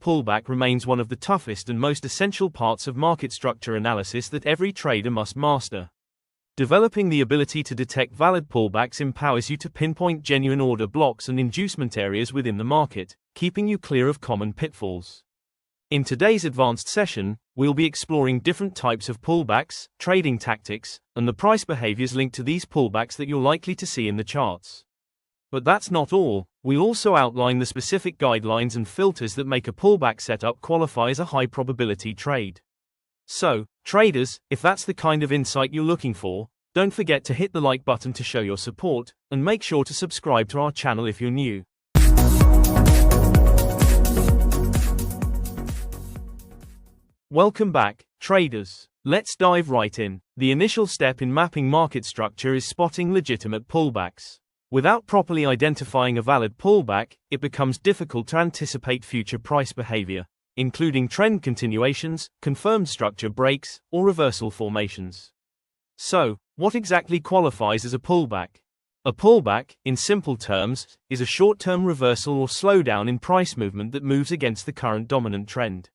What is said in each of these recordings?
pullback remains one of the toughest and most essential parts of market structure analysis that every trader must master. Developing the ability to detect valid pullbacks empowers you to pinpoint genuine order blocks and inducement areas within the market, keeping you clear of common pitfalls. In today's advanced session, we'll be exploring different types of pullbacks, trading tactics, and the price behaviors linked to these pullbacks that you're likely to see in the charts. But that's not all. We'll also outline the specific guidelines and filters that make a pullback setup qualify as a high probability trade. So, traders, if that's the kind of insight you're looking for, don't forget to hit the like button to show your support, and make sure to subscribe to our channel if you're new. Welcome back, traders. Let's dive right in. The initial step in mapping market structure is spotting legitimate pullbacks. Without properly identifying a valid pullback, it becomes difficult to anticipate future price behavior, including trend continuations, confirmed structure breaks, or reversal formations. So, what exactly qualifies as a pullback? A pullback, in simple terms, is a short-term reversal or slowdown in price movement that moves against the current dominant trend.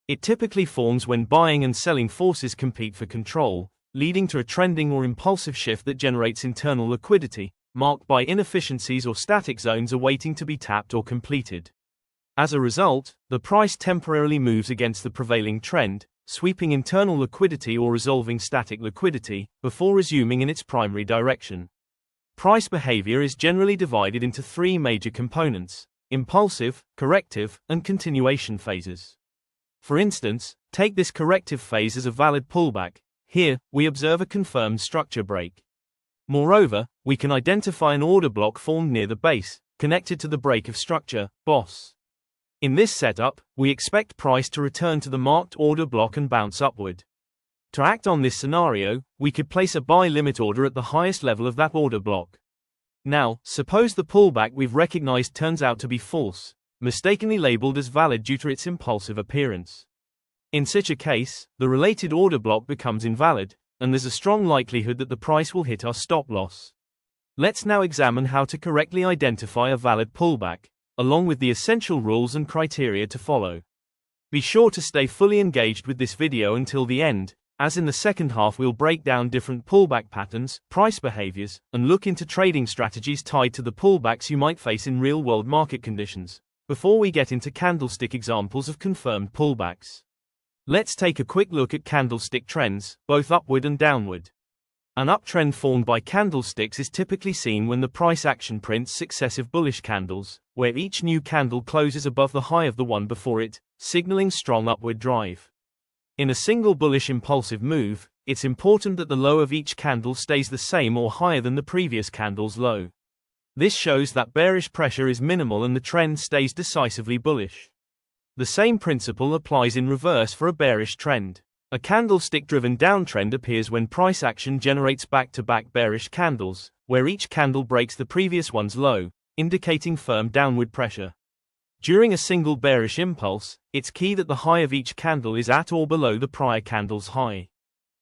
It typically forms when buying and selling forces compete for control, leading to a trending or impulsive shift that generates internal liquidity, marked by inefficiencies or static zones awaiting to be tapped or completed. As a result, the price temporarily moves against the prevailing trend, sweeping internal liquidity or resolving static liquidity, before resuming in its primary direction. Price behavior is generally divided into three major components: impulsive, corrective, and continuation phases. For instance, take this corrective phase as a valid pullback. Here, we observe a confirmed structure break. Moreover, we can identify an order block formed near the base, connected to the break of structure, BOSS. In this setup, we expect price to return to the marked order block and bounce upward. To act on this scenario, we could place a buy limit order at the highest level of that order block. Now, suppose the pullback we've recognized turns out to be false, mistakenly labeled as valid due to its impulsive appearance. In such a case, the related order block becomes invalid, and there's a strong likelihood that the price will hit our stop loss. Let's now examine how to correctly identify a valid pullback, along with the essential rules and criteria to follow. Be sure to stay fully engaged with this video until the end, as in the second half we'll break down different pullback patterns, price behaviors, and look into trading strategies tied to the pullbacks you might face in real-world market conditions, before we get into candlestick examples of confirmed pullbacks. Let's take a quick look at candlestick trends, both upward and downward. An uptrend formed by candlesticks is typically seen when the price action prints successive bullish candles, where each new candle closes above the high of the one before it, signaling strong upward drive. In a single bullish impulsive move, it's important that the low of each candle stays the same or higher than the previous candle's low. This shows that bearish pressure is minimal and the trend stays decisively bullish. The same principle applies in reverse for a bearish trend. A candlestick-driven downtrend appears when price action generates back-to-back bearish candles, where each candle breaks the previous one's low, indicating firm downward pressure. During a single bearish impulse, it's key that the high of each candle is at or below the prior candle's high.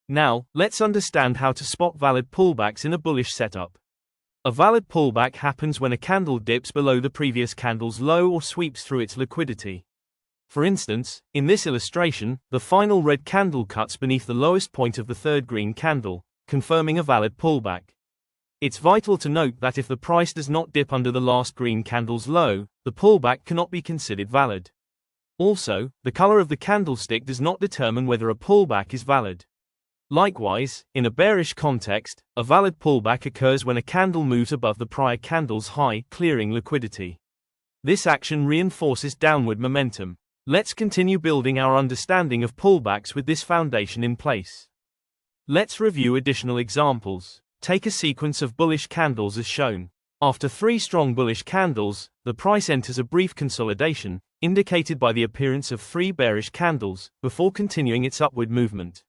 Now, let's understand how to spot valid pullbacks in a bullish setup. A valid pullback happens when a candle dips below the previous candle's low or sweeps through its liquidity. For instance, in this illustration, the final red candle cuts beneath the lowest point of the third green candle, confirming a valid pullback. It's vital to note that if the price does not dip under the last green candle's low, the pullback cannot be considered valid. Also, the color of the candlestick does not determine whether a pullback is valid. Likewise, in a bearish context, a valid pullback occurs when a candle moves above the prior candle's high, clearing liquidity. This action reinforces downward momentum. Let's continue building our understanding of pullbacks with this foundation in place. Let's review additional examples. Take a sequence of bullish candles as shown. After 3 strong bullish candles, the price enters a brief consolidation, indicated by the appearance of 3 bearish candles, before continuing its upward movement.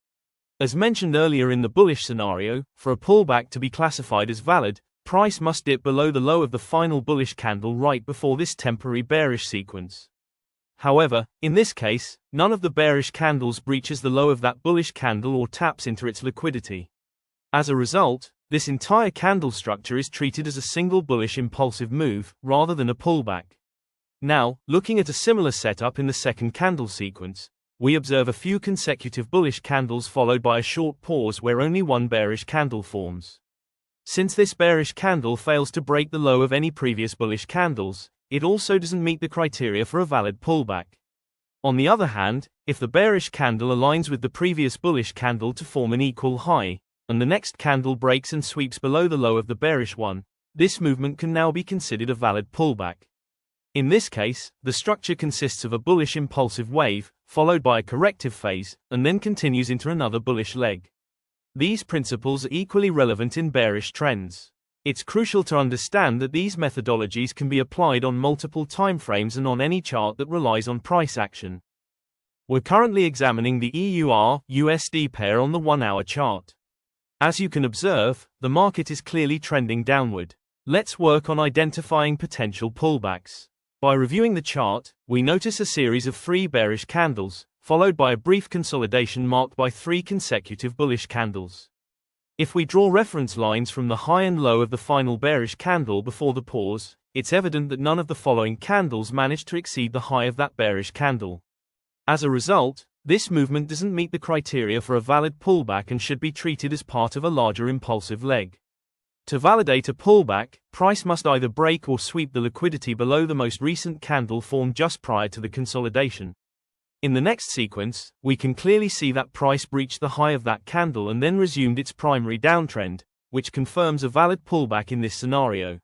As mentioned earlier in the bullish scenario, for a pullback to be classified as valid, price must dip below the low of the final bullish candle right before this temporary bearish sequence. However, in this case, none of the bearish candles breaches the low of that bullish candle or taps into its liquidity. As a result, this entire candle structure is treated as a single bullish impulsive move, rather than a pullback. Now, looking at a similar setup in the second candle sequence, we observe a few consecutive bullish candles followed by a short pause where only one bearish candle forms. Since this bearish candle fails to break the low of any previous bullish candles, it also doesn't meet the criteria for a valid pullback. On the other hand, if the bearish candle aligns with the previous bullish candle to form an equal high, and the next candle breaks and sweeps below the low of the bearish one, this movement can now be considered a valid pullback. In this case, the structure consists of a bullish impulsive wave, followed by a corrective phase, and then continues into another bullish leg. These principles are equally relevant in bearish trends. It's crucial to understand that these methodologies can be applied on multiple timeframes and on any chart that relies on price action. We're currently examining the EUR-USD pair on the 1-hour chart. As you can observe, the market is clearly trending downward. Let's work on identifying potential pullbacks. By reviewing the chart, we notice a series of 3 bearish candles, followed by a brief consolidation marked by 3 consecutive bullish candles. If we draw reference lines from the high and low of the final bearish candle before the pause, it's evident that none of the following candles managed to exceed the high of that bearish candle. As a result, this movement doesn't meet the criteria for a valid pullback and should be treated as part of a larger impulsive leg. To validate a pullback, price must either break or sweep the liquidity below the most recent candle formed just prior to the consolidation. In the next sequence, we can clearly see that price breached the high of that candle and then resumed its primary downtrend, which confirms a valid pullback in this scenario.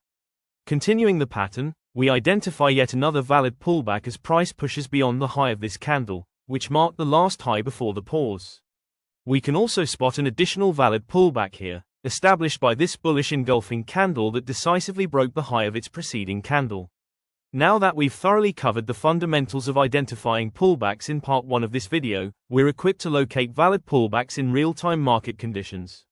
Continuing the pattern, we identify yet another valid pullback as price pushes beyond the high of this candle, which marked the last high before the pause. We can also spot an additional valid pullback here, established by this bullish engulfing candle that decisively broke the high of its preceding candle. Now that we've thoroughly covered the fundamentals of identifying pullbacks in part 1 of this video, we're equipped to locate valid pullbacks in real-time market conditions.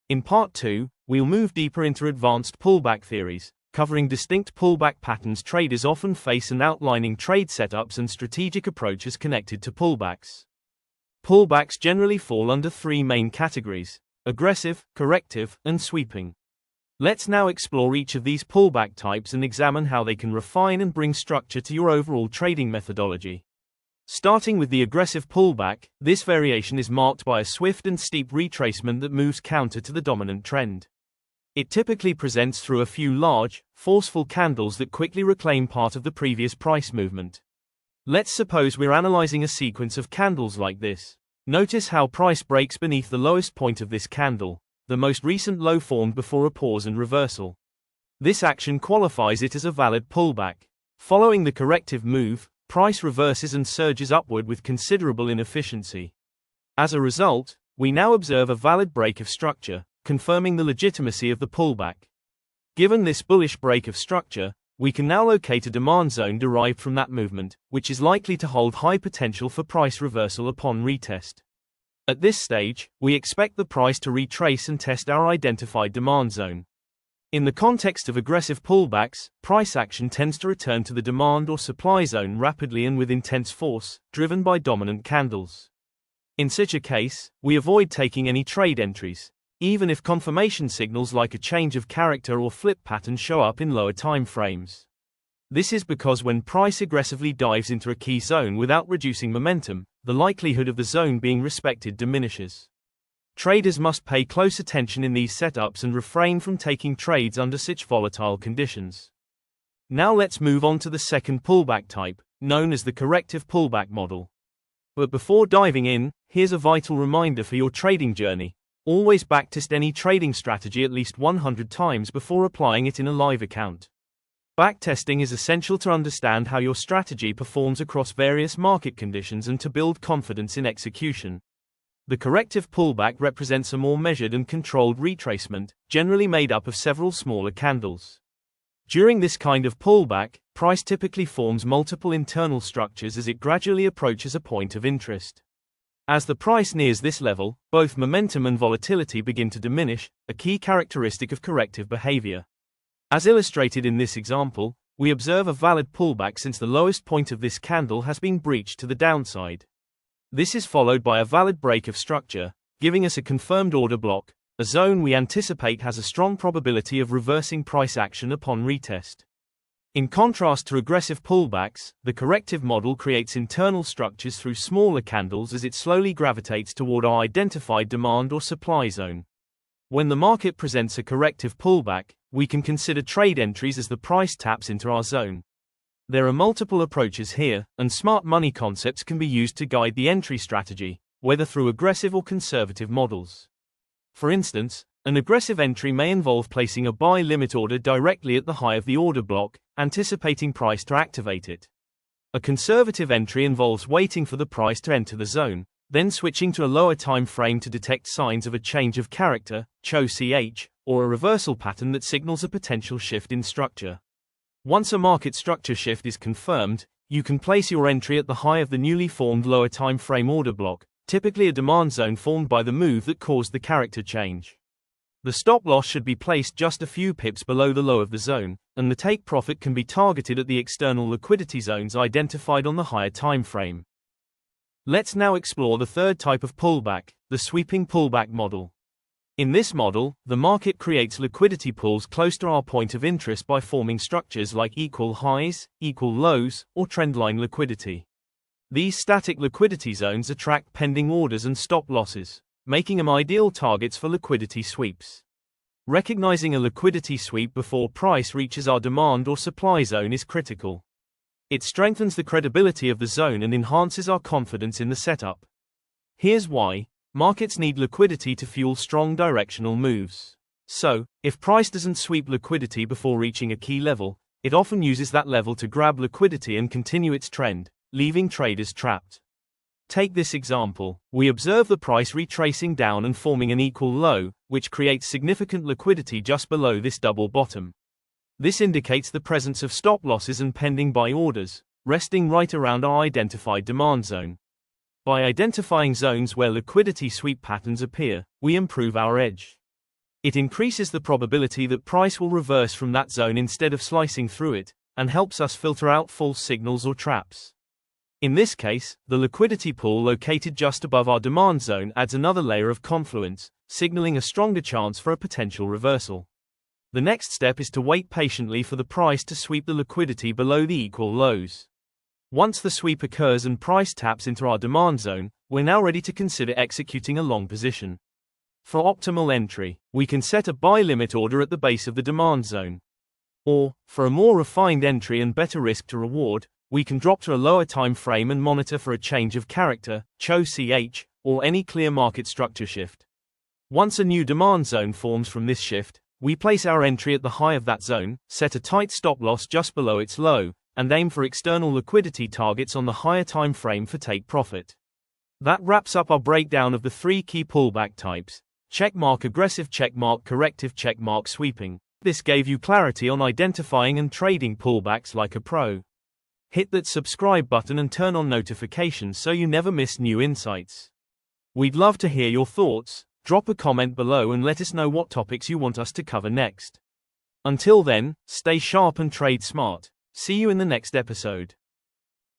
In part 2, we'll move deeper into advanced pullback theories, covering distinct pullback patterns traders often face and outlining trade setups and strategic approaches connected to pullbacks. Pullbacks generally fall under 3 main categories: aggressive, corrective, and sweeping. Let's now explore each of these pullback types and examine how they can refine and bring structure to your overall trading methodology. Starting with the aggressive pullback, this variation is marked by a swift and steep retracement that moves counter to the dominant trend. It typically presents through a few large, forceful candles that quickly reclaim part of the previous price movement. Let's suppose we're analyzing a sequence of candles like this. Notice how price breaks beneath the lowest point of this candle, the most recent low formed before a pause and reversal. This action qualifies it as a valid pullback. Following the corrective move, price reverses and surges upward with considerable inefficiency. As a result, we now observe a valid break of structure, confirming the legitimacy of the pullback. Given this bullish break of structure, we can now locate a demand zone derived from that movement, which is likely to hold high potential for price reversal upon retest. At this stage, we expect the price to retrace and test our identified demand zone. In the context of aggressive pullbacks, price action tends to return to the demand or supply zone rapidly and with intense force, driven by dominant candles. In such a case, we avoid taking any trade entries, even if confirmation signals like a change of character or flip pattern show up in lower time frames. This is because when price aggressively dives into a key zone without reducing momentum, the likelihood of the zone being respected diminishes. Traders must pay close attention in these setups and refrain from taking trades under such volatile conditions. Now let's move on to the second pullback type, known as the corrective pullback model. But before diving in, here's a vital reminder for your trading journey. Always backtest any trading strategy at least 100 times before applying it in a live account. Backtesting is essential to understand how your strategy performs across various market conditions and to build confidence in execution. The corrective pullback represents a more measured and controlled retracement, generally made up of several smaller candles. During this kind of pullback, price typically forms multiple internal structures as it gradually approaches a point of interest. As the price nears this level, both momentum and volatility begin to diminish, a key characteristic of corrective behavior. As illustrated in this example, we observe a valid pullback since the lowest point of this candle has been breached to the downside. This is followed by a valid break of structure, giving us a confirmed order block, a zone we anticipate has a strong probability of reversing price action upon retest. In contrast to aggressive pullbacks, the corrective model creates internal structures through smaller candles as it slowly gravitates toward our identified demand or supply zone. When the market presents a corrective pullback, we can consider trade entries as the price taps into our zone. There are multiple approaches here, and smart money concepts can be used to guide the entry strategy, whether through aggressive or conservative models. For instance, an aggressive entry may involve placing a buy limit order directly at the high of the order block, anticipating price to activate it. A conservative entry involves waiting for the price to enter the zone, then switching to a lower time frame to detect signs of a change of character, CHO, or a reversal pattern that signals a potential shift in structure. Once a market structure shift is confirmed, you can place your entry at the high of the newly formed lower time frame order block, typically a demand zone formed by the move that caused the character change. The stop loss should be placed just a few pips below the low of the zone, and the take profit can be targeted at the external liquidity zones identified on the higher time frame. Let's now explore the third type of pullback, the sweeping pullback model. In this model, the market creates liquidity pools close to our point of interest by forming structures like equal highs, equal lows, or trendline liquidity. These static liquidity zones attract pending orders and stop losses, making them ideal targets for liquidity sweeps. Recognizing a liquidity sweep before price reaches our demand or supply zone is critical. It strengthens the credibility of the zone and enhances our confidence in the setup. Here's why. Markets need liquidity to fuel strong directional moves. So, if price doesn't sweep liquidity before reaching a key level, it often uses that level to grab liquidity and continue its trend, leaving traders trapped. Take this example. We observe the price retracing down and forming an equal low, which creates significant liquidity just below this double bottom. This indicates the presence of stop losses and pending buy orders, resting right around our identified demand zone. By identifying zones where liquidity sweep patterns appear, we improve our edge. It increases the probability that price will reverse from that zone instead of slicing through it, and helps us filter out false signals or traps. In this case, the liquidity pool located just above our demand zone adds another layer of confluence, signaling a stronger chance for a potential reversal. The next step is to wait patiently for the price to sweep the liquidity below the equal lows. Once the sweep occurs and price taps into our demand zone, we're now ready to consider executing a long position. For optimal entry, we can set a buy limit order at the base of the demand zone. Or, for a more refined entry and better risk to reward, we can drop to a lower time frame and monitor for a change of character, CHO, or any clear market structure shift. Once a new demand zone forms from this shift, we place our entry at the high of that zone, set a tight stop loss just below its low, and aim for external liquidity targets on the higher time frame for take profit. That wraps up our breakdown of the three key pullback types: checkmark aggressive, checkmark corrective, checkmark sweeping. This gave you clarity on identifying and trading pullbacks like a pro. Hit that subscribe button and turn on notifications so you never miss new insights. We'd love to hear your thoughts. Drop a comment below and let us know what topics you want us to cover next. Until then, stay sharp and trade smart. See you in the next episode.